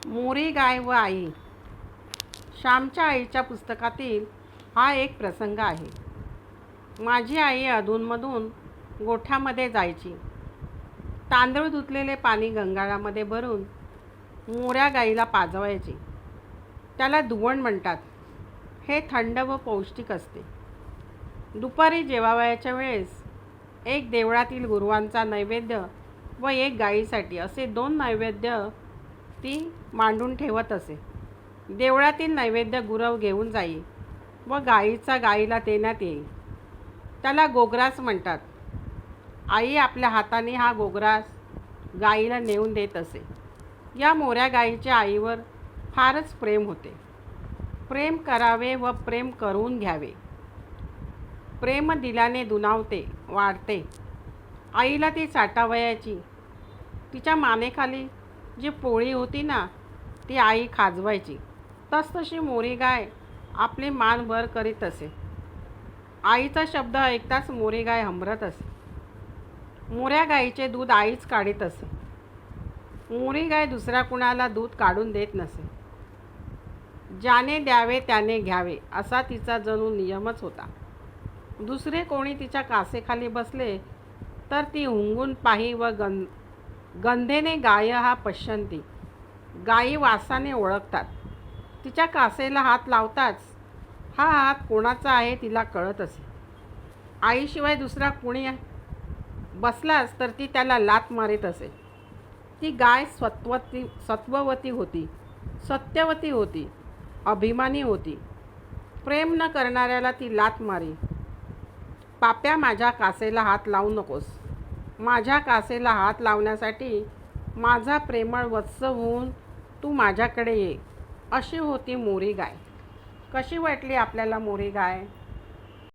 मोरी गाय व आई. श्यामच्या आईच्या पुस्तकातील हा एक प्रसंग आहे. माझी आई अधूनमधून गोठ्यामध्ये जायची. तांदूळ धुतलेले पाणी गंगाळामध्ये भरून मोऱ्या गाईला पाजवायची. त्याला दुवण म्हणतात. हे थंड व पौष्टिक असते. दुपारी जेवावयाच्या वेळेस एक देवळातील गुरुवांचा नैवेद्य व एक गाईसाठी असे 2 नैवेद्य ती मांडून ठेवत असे. देवळातील नैवेद्य गुरव घेऊन जाई व गाईचा गाईला देण्यात येई. त्याला गोग्रास म्हणतात. आई आपल्या हाताने हा गोग्रास गाईला नेऊन देत असे. या मोऱ्या गाईचे आईवर फारच प्रेम होते. प्रेम करावे व प्रेम करून घ्यावे. प्रेम दिल्याने दुणावते, वाढते. आईला ती चाटावयाची. तिच्या मानेखाली जी पोळी होती ना, ती आई खाजवायची. तसतशी मोरी गाय आपली मान वर करीत असे. आईचा शब्द ऐकताच मोरी गाय हंबरत असे. मोऱ्या गाईचे दूध आईच काढीत असे. मोरी गाय दुसऱ्या कुणाला दूध काढून देत नसे. ज्याने द्यावे त्याने घ्यावे असा तिचा जणू नियमच होता. दुसरे कोणी तिच्या कासेखाली बसले तर ती हुंगून पाही व गंधेने गाय हा पश्यंती. गायी वासाने ओळखतात. तिच्या कासेला हात लावताच हा हात कोणाचा आहे तिला कळत असे. आईशिवाय दुसरा कुणी बसलाच तर ती त्याला लाथ मारीत असे. ती गाय सत्ववती होती, सत्यवती होती, अभिमानी होती. प्रेम न करणाऱ्याला ती लाथ मारी. पाप्या, माझ्या कासेला हात लावू नकोस. माझ्या कासेला हात लावण्यासाठी माझा प्रेमळ वत्स होऊन तू माझ्याकडे ये. अशी होती मोरी गाय. कशी वाटली आपल्याला मोरी गाय?